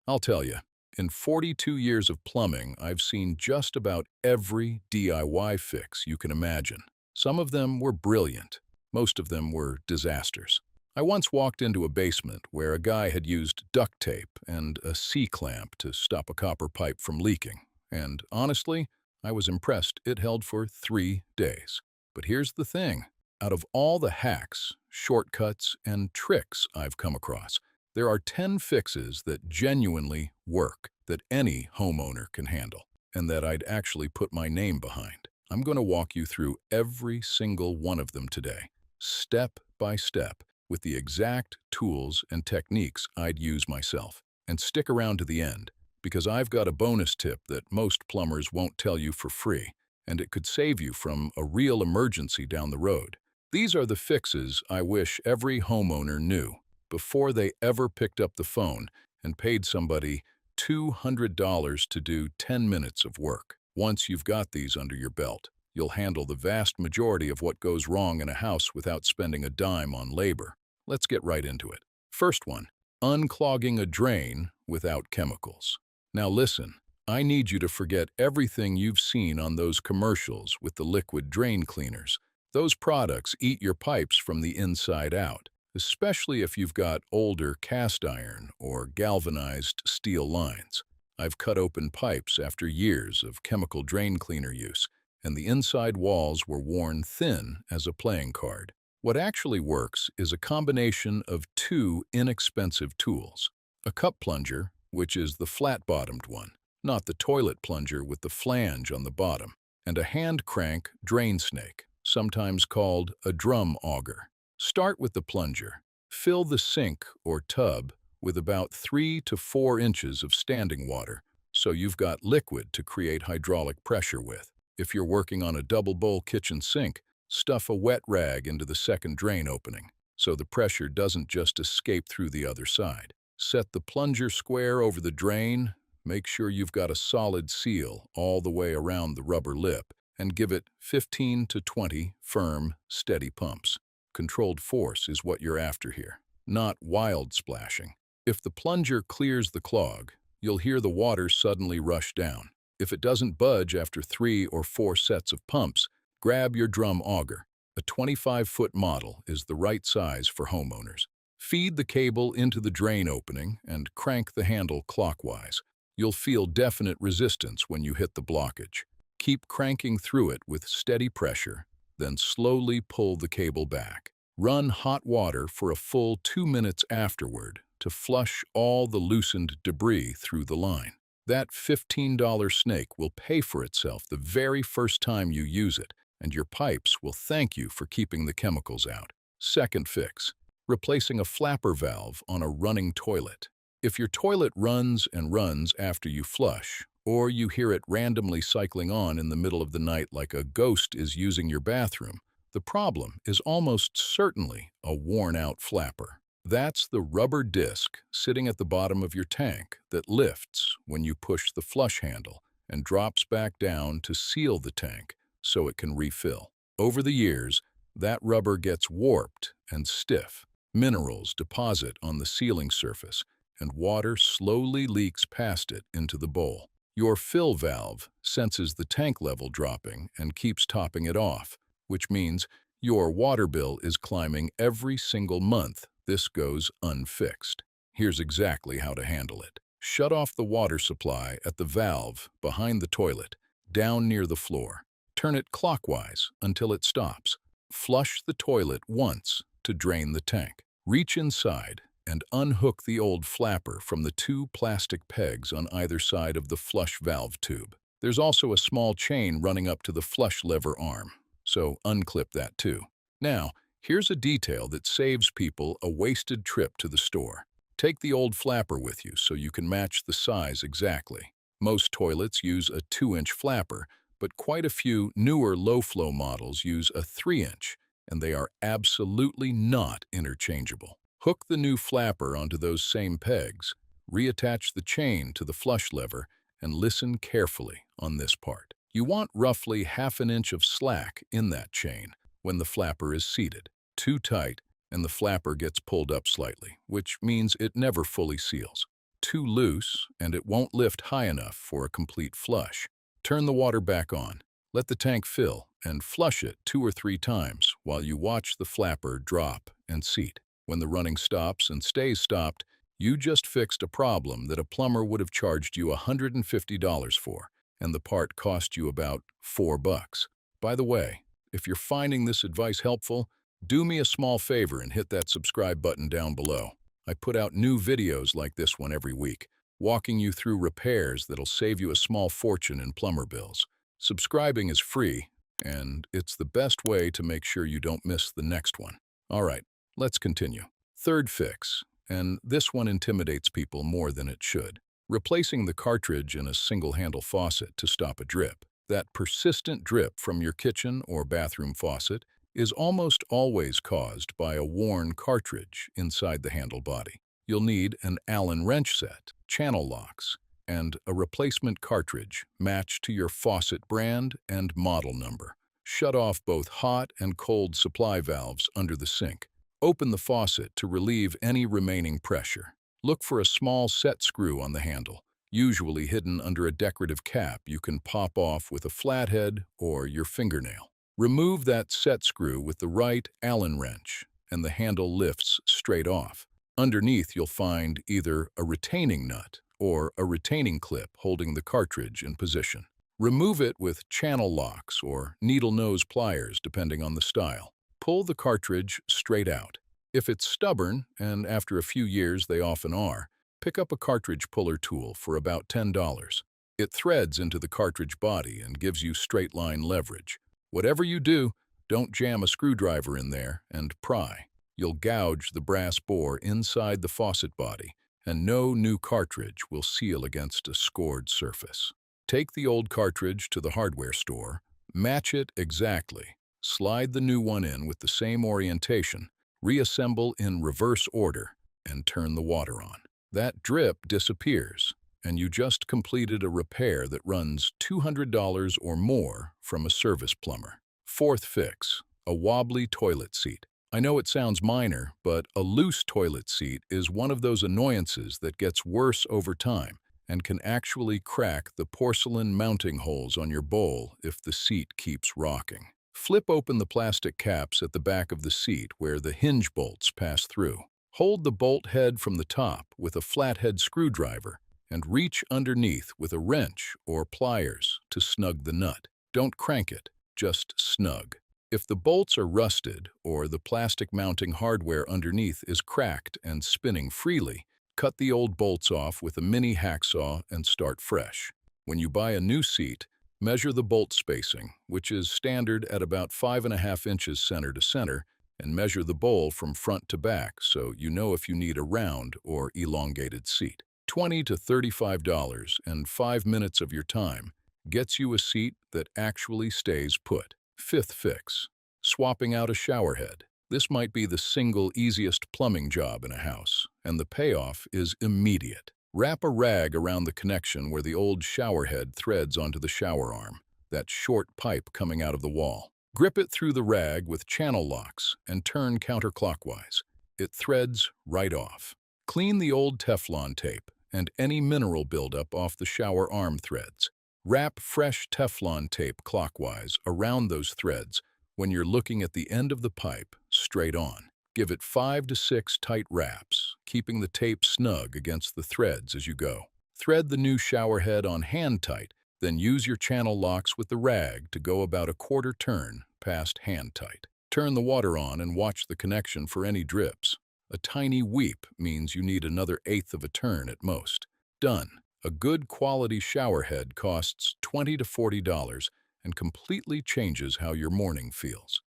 I'll tell you, in 42 years of plumbing, I've seen just about every DIY fix you can imagine. Some of them were brilliant. Most of them were disasters. I once walked into a basement where a guy had used duct tape and a C-clamp to stop a copper pipe from leaking. And honestly, I was impressed it held for 3 days. But here's the thing. Out of all the hacks, shortcuts, and tricks I've come across, there are 10 fixes that genuinely work, that any homeowner can handle, and that I'd actually put my name behind. I'm going to walk you through every single one of them today, step by step, with the exact tools and techniques I'd use myself. And stick around to the end, because I've got a bonus tip that most plumbers won't tell you for free, and it could save you from a real emergency down the road. These are the fixes I wish every homeowner knew before they ever picked up the phone and paid somebody $200 to do 10 minutes of work. Once you've got these under your belt, you'll handle the vast majority of what goes wrong in a house without spending a dime on labor. Let's get right into it. First one, unclogging a drain without chemicals. Now listen, I need you to forget everything you've seen on those commercials with the liquid drain cleaners. Those products eat your pipes from the inside out, especially if you've got older cast iron or galvanized steel lines. I've cut open pipes after years of chemical drain cleaner use, and the inside walls were worn thin as a playing card. What actually works is a combination of two inexpensive tools. A cup plunger, which is the flat-bottomed one, not the toilet plunger with the flange on the bottom, and a hand crank drain snake, sometimes called a drum auger. Start with the plunger. Fill the sink or tub with about 3 to 4 inches of standing water, so you've got liquid to create hydraulic pressure with. If you're working on a double-bowl kitchen sink, stuff a wet rag into the second drain opening, so the pressure doesn't just escape through the other side. Set the plunger square over the drain, make sure you've got a solid seal all the way around the rubber lip, and give it 15 to 20 firm, steady pumps. Controlled force is what you're after here, not wild splashing. If the plunger clears the clog, you'll hear the water suddenly rush down. If it doesn't budge after 3 or 4 sets of pumps, grab your drum auger. A 25-foot model is the right size for homeowners. Feed the cable into the drain opening and crank the handle clockwise. You'll feel definite resistance when you hit the blockage. Keep cranking through it with steady pressure, then slowly pull the cable back. Run hot water for a full 2 minutes afterward to flush all the loosened debris through the line. That $15 snake will pay for itself the very first time you use it, and your pipes will thank you for keeping the chemicals out. Second fix, replacing a flapper valve on a running toilet. If your toilet runs and runs after you flush, or you hear it randomly cycling on in the middle of the night like a ghost is using your bathroom, the problem is almost certainly a worn-out flapper. That's the rubber disc sitting at the bottom of your tank that lifts when you push the flush handle and drops back down to seal the tank so it can refill. Over the years, that rubber gets warped and stiff. Minerals deposit on the sealing surface, and water slowly leaks past it into the bowl. Your fill valve senses the tank level dropping and keeps topping it off, which means your water bill is climbing every single month this goes unfixed. Here's exactly how to handle it. Shut off the water supply at the valve behind the toilet, down near the floor. Turn it clockwise until it stops. Flush the toilet once to drain the tank. Reach inside and unhook the old flapper from the 2 plastic pegs on either side of the flush valve tube. There's also a small chain running up to the flush lever arm, so unclip that too. Now, here's a detail that saves people a wasted trip to the store. Take the old flapper with you so you can match the size exactly. Most toilets use a 2-inch flapper, but quite a few newer low-flow models use a 3-inch, and they are absolutely not interchangeable. Hook the new flapper onto those same pegs, reattach the chain to the flush lever, and listen carefully on this part. You want roughly 1/2 inch of slack in that chain when the flapper is seated. Too tight, and the flapper gets pulled up slightly, which means it never fully seals. too loose and it won't lift high enough for a complete flush. Turn the water back on. Let the tank fill and flush it 2 or 3 times while you watch the flapper drop and seat. When the running stops and stays stopped, you just fixed a problem that a plumber would have charged you $150 for, and the part cost you about $4. By the way, if you're finding this advice helpful, do me a small favor and hit that subscribe button down below. I put out new videos like this one every week, walking you through repairs that'll save you a small fortune in plumber bills. Subscribing is free, and it's the best way to make sure you don't miss the next one. All right, let's continue. Third fix, and this one intimidates people more than it should. Replacing the cartridge in a single-handle faucet to stop a drip. That persistent drip from your kitchen or bathroom faucet is almost always caused by a worn cartridge inside the handle body. You'll need an Allen wrench set, channel locks, and a replacement cartridge matched to your faucet brand and model number. Shut off both hot and cold supply valves under the sink. Open the faucet to relieve any remaining pressure. Look for a small set screw on the handle, usually hidden under a decorative cap you can pop off with a flathead or your fingernail. Remove that set screw with the right Allen wrench, and the handle lifts straight off. Underneath, you'll find either a retaining nut or a retaining clip holding the cartridge in position. Remove it with channel locks or needle nose pliers, depending on the style. Pull the cartridge straight out. If it's stubborn, and after a few years they often are, pick up a cartridge puller tool for about $10. It threads into the cartridge body and gives you straight-line leverage. Whatever you do, don't jam a screwdriver in there and pry. You'll gouge the brass bore inside the faucet body, and no new cartridge will seal against a scored surface. Take the old cartridge to the hardware store, match it exactly, slide the new one in with the same orientation, reassemble in reverse order, and turn the water on. That drip disappears, and you just completed a repair that runs $200 or more from a service plumber. Fourth fix, a wobbly toilet seat. I know it sounds minor, but a loose toilet seat is one of those annoyances that gets worse over time and can actually crack the porcelain mounting holes on your bowl if the seat keeps rocking. Flip open the plastic caps at the back of the seat where the hinge bolts pass through. Hold the bolt head from the top with a flathead screwdriver and reach underneath with a wrench or pliers to snug the nut. Don't crank it, just snug. If the bolts are rusted or the plastic mounting hardware underneath is cracked and spinning freely, cut the old bolts off with a mini hacksaw and start fresh. When you buy a new seat, measure the bolt spacing, which is standard at about 5.5 inches center to center, and measure the bowl from front to back so you know if you need a round or elongated seat. $20 to $35 and 5 minutes of your time gets you a seat that actually stays put. Fifth fix, swapping out a shower head. This might be the single easiest plumbing job in a house, and the payoff is immediate. Wrap a rag around the connection where the old shower head threads onto the shower arm, that short pipe coming out of the wall. Grip it through the rag with channel locks and turn counterclockwise. It threads right off. Clean the old Teflon tape and any mineral buildup off the shower arm threads. Wrap fresh Teflon tape clockwise around those threads when you're looking at the end of the pipe straight on. Give it 5 to 6 tight wraps, keeping the tape snug against the threads as you go. Thread the new shower head on hand tight, then use your channel locks with the rag to go about a quarter turn past hand tight. Turn the water on and watch the connection for any drips. A tiny weep means you need another eighth of a turn at most. Done. A good quality shower head costs $20 to $40 and completely changes how your morning feels.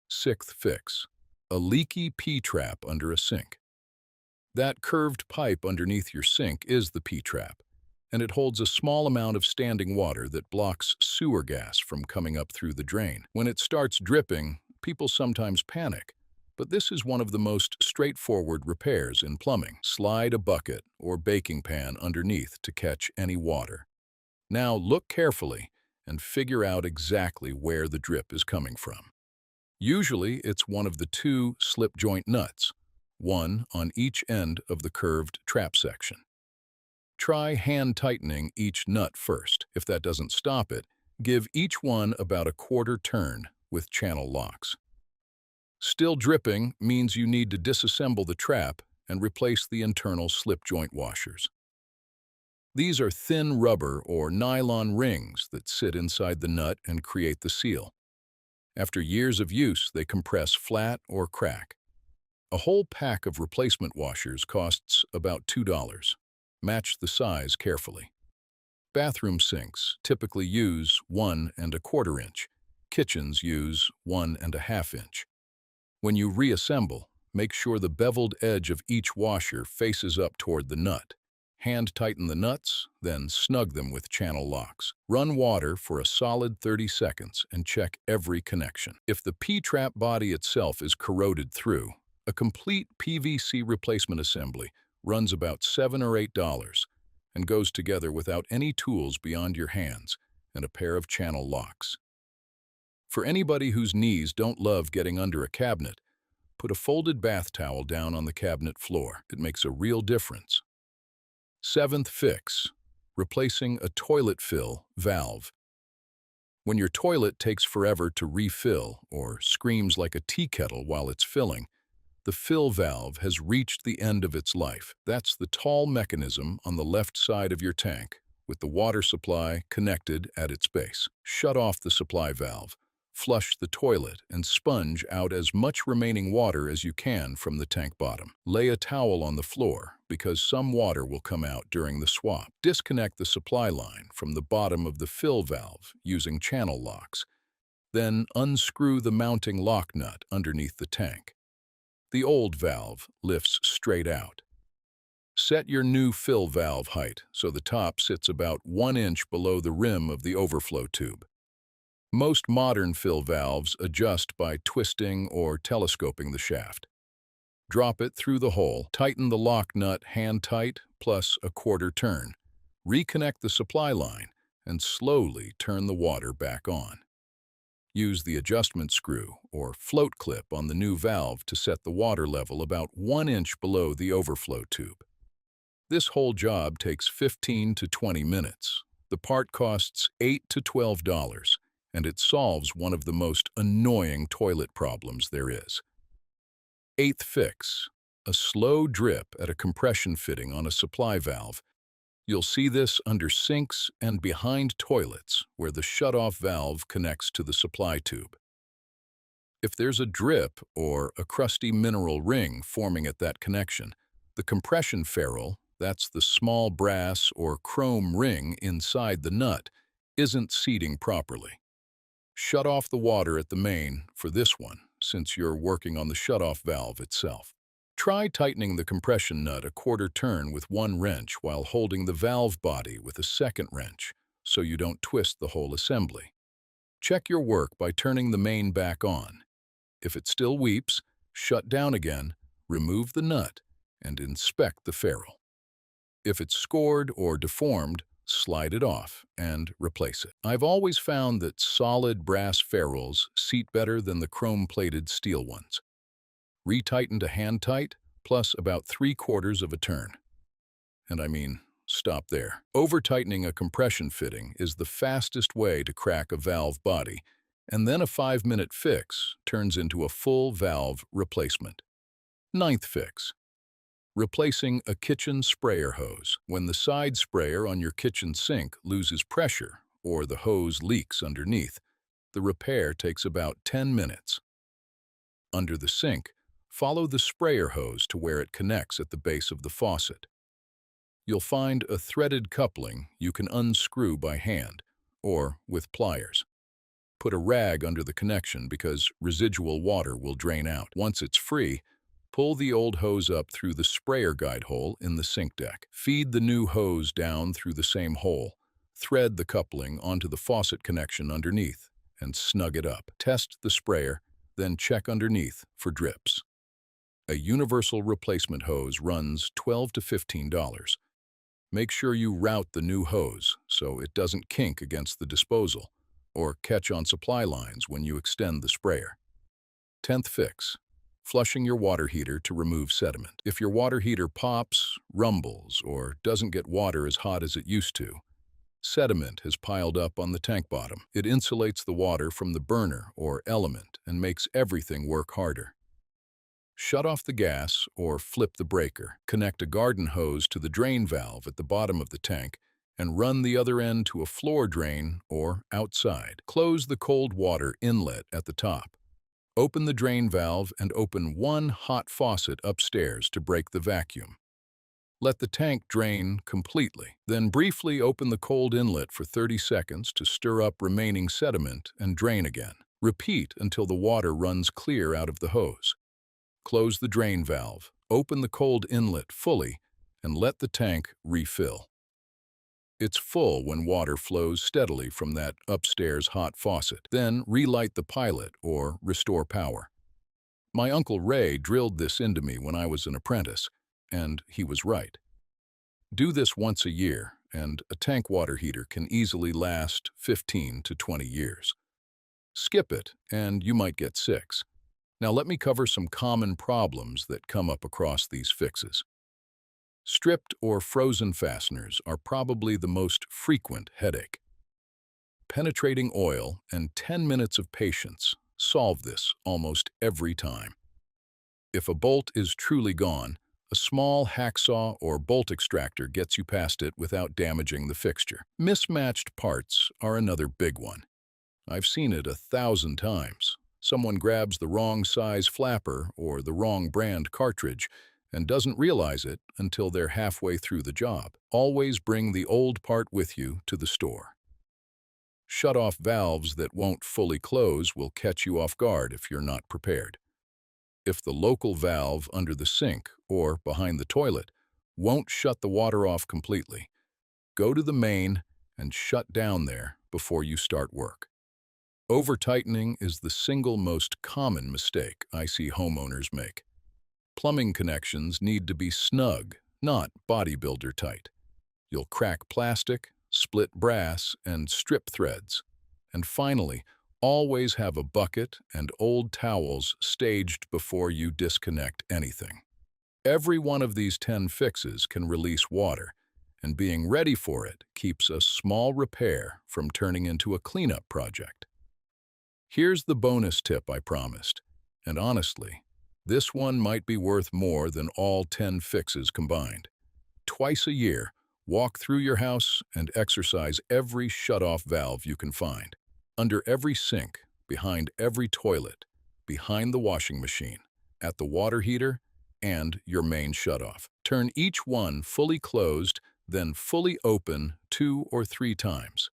Sixth fix, a leaky P-trap under a sink. That curved pipe underneath your sink is the P-trap, and it holds a small amount of standing water that blocks sewer gas from coming up through the drain. When it starts dripping, people sometimes panic. But this is one of the most straightforward repairs in plumbing. Slide a bucket or baking pan underneath to catch any water. Now look carefully and figure out exactly where the drip is coming from. Usually it's one of the 2 slip joint nuts, one on each end of the curved trap section. Try hand tightening each nut first. If that doesn't stop it, give each one about a quarter turn with channel locks. Still dripping means you need to disassemble the trap and replace the internal slip joint washers. These are thin rubber or nylon rings that sit inside the nut and create the seal. After years of use, they compress flat or crack. A whole pack of replacement washers costs about $2. Match the size carefully. Bathroom sinks typically use 1¼ inch. Kitchens use 1½ inch. When you reassemble, make sure the beveled edge of each washer faces up toward the nut. Hand tighten the nuts, then snug them with channel locks. Run water for a solid 30 seconds and check every connection. If the P-trap body itself is corroded through, a complete PVC replacement assembly runs about $7 or $8 and goes together without any tools beyond your hands and a pair of channel locks. For anybody whose knees don't love getting under a cabinet, put a folded bath towel down on the cabinet floor. It makes a real difference. 7th fix, replacing a toilet fill valve. When your toilet takes forever to refill or screams like a tea kettle while it's filling, the fill valve has reached the end of its life. That's the tall mechanism on the left side of your tank, with the water supply connected at its base. Shut off the supply valve, flush the toilet, and sponge out as much remaining water as you can from the tank bottom. Lay a towel on the floor, because some water will come out during the swap. Disconnect the supply line from the bottom of the fill valve using channel locks. Then unscrew the mounting lock nut underneath the tank. The old valve lifts straight out. Set your new fill valve height so the top sits about 1 inch below the rim of the overflow tube. Most modern fill valves adjust by twisting or telescoping the shaft. Drop it through the hole, tighten the lock nut hand tight plus a quarter turn. Reconnect the supply line and slowly turn the water back on. Use the adjustment screw or float clip on the new valve to set the water level about 1 inch below the overflow tube. This whole job takes 15 to 20 minutes. The part costs $8 to $12, and it solves one of the most annoying toilet problems there is. 8th fix, a slow drip at a compression fitting on a supply valve. You'll see this under sinks and behind toilets where the shutoff valve connects to the supply tube. If there's a drip or a crusty mineral ring forming at that connection, the compression ferrule, that's the small brass or chrome ring inside the nut, isn't seating properly. Shut off the water at the main for this one, since you're working on the shutoff valve itself. Try tightening the compression nut a quarter turn with one wrench while holding the valve body with a second wrench, so you don't twist the whole assembly. Check your work by turning the main back on. If it still weeps, shut down again, remove the nut, and inspect the ferrule. If it's scored or deformed, slide it off and replace it. I've always found that solid brass ferrules seat better than the chrome-plated steel ones. Retighten to hand tight, plus about 3/4 of a turn. And I mean, stop there. Over-tightening a compression fitting is the fastest way to crack a valve body, and then a 5-minute fix turns into a full valve replacement. 9th fix. Replacing a kitchen sprayer hose. When the side sprayer on your kitchen sink loses pressure or the hose leaks underneath, the repair takes about 10 minutes. Under the sink, follow the sprayer hose to where it connects at the base of the faucet. You'll find a threaded coupling you can unscrew by hand or with pliers. Put a rag under the connection because residual water will drain out. Once it's free, pull the old hose up through the sprayer guide hole in the sink deck. Feed the new hose down through the same hole. Thread the coupling onto the faucet connection underneath and snug it up. Test the sprayer, then check underneath for drips. A universal replacement hose runs $12 to $15. Make sure you route the new hose so it doesn't kink against the disposal or catch on supply lines when you extend the sprayer. 10th fix. Flushing your water heater to remove sediment. If your water heater pops, rumbles, or doesn't get water as hot as it used to, sediment has piled up on the tank bottom. It insulates the water from the burner or element and makes everything work harder. Shut off the gas or flip the breaker. Connect a garden hose to the drain valve at the bottom of the tank and run the other end to a floor drain or outside. Close the cold water inlet at the top. Open the drain valve and open one hot faucet upstairs to break the vacuum. Let the tank drain completely. Then briefly open the cold inlet for 30 seconds to stir up remaining sediment and drain again. Repeat until the water runs clear out of the hose. Close the drain valve, open the cold inlet fully, and let the tank refill. It's full when water flows steadily from that upstairs hot faucet. Then relight the pilot or restore power. My Uncle Ray drilled this into me when I was an apprentice, and he was right. Do this once a year, and a tank water heater can easily last 15 to 20 years. Skip it, and you might get 6. Now let me cover some common problems that come up across these fixes. Stripped or frozen fasteners are probably the most frequent headache. Penetrating oil and 10 minutes of patience solve this almost every time. If a bolt is truly gone, a small hacksaw or bolt extractor gets you past it without damaging the fixture. Mismatched parts are another big one. I've seen it 1,000 times. Someone grabs the wrong size flapper or the wrong brand cartridge and doesn't realize it until they're halfway through the job. Always bring the old part with you to the store. Shut-off valves that won't fully close will catch you off guard if you're not prepared. If the local valve under the sink or behind the toilet won't shut the water off completely, go to the main and shut down there before you start work. Over-tightening is the single most common mistake I see homeowners make. Plumbing connections need to be snug, not bodybuilder tight. You'll crack plastic, split brass, and strip threads. And finally, always have a bucket and old towels staged before you disconnect anything. Every one of these 10 fixes can release water, and being ready for it keeps a small repair from turning into a cleanup project. Here's the bonus tip I promised, and honestly, this one might be worth more than all 10 fixes combined. Twice a year, walk through your house and exercise every shut-off valve you can find. Under every sink, behind every toilet, behind the washing machine, at the water heater, and your main shutoff. Turn each one fully closed, then fully open 2 or 3 times.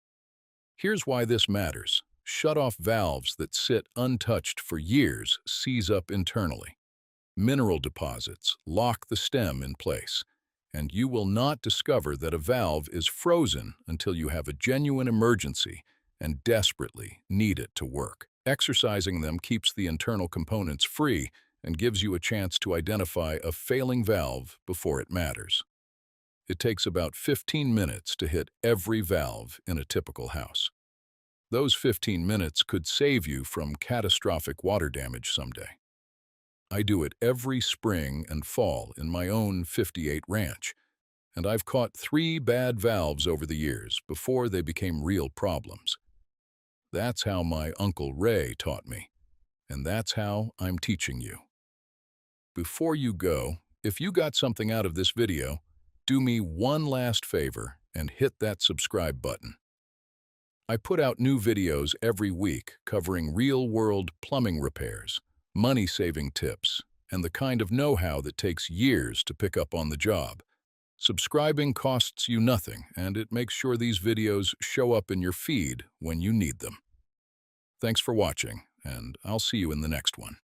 Here's why this matters. Shut-off valves that sit untouched for years seize up internally. Mineral deposits lock the stem in place, and you will not discover that a valve is frozen until you have a genuine emergency and desperately need it to work. Exercising them keeps the internal components free and gives you a chance to identify a failing valve before it matters. It takes about 15 minutes to hit every valve in a typical house. Those 15 minutes could save you from catastrophic water damage someday. I do it every spring and fall in my own 58 ranch, and I've caught 3 bad valves over the years before they became real problems. That's how my Uncle Ray taught me, and that's how I'm teaching you. Before you go, if you got something out of this video, do me one last favor and hit that subscribe button. I put out new videos every week covering real-world plumbing repairs, money-saving tips, and the kind of know-how that takes years to pick up on the job. Subscribing costs you nothing, and it makes sure these videos show up in your feed when you need them. Thanks for watching, and I'll see you in the next one.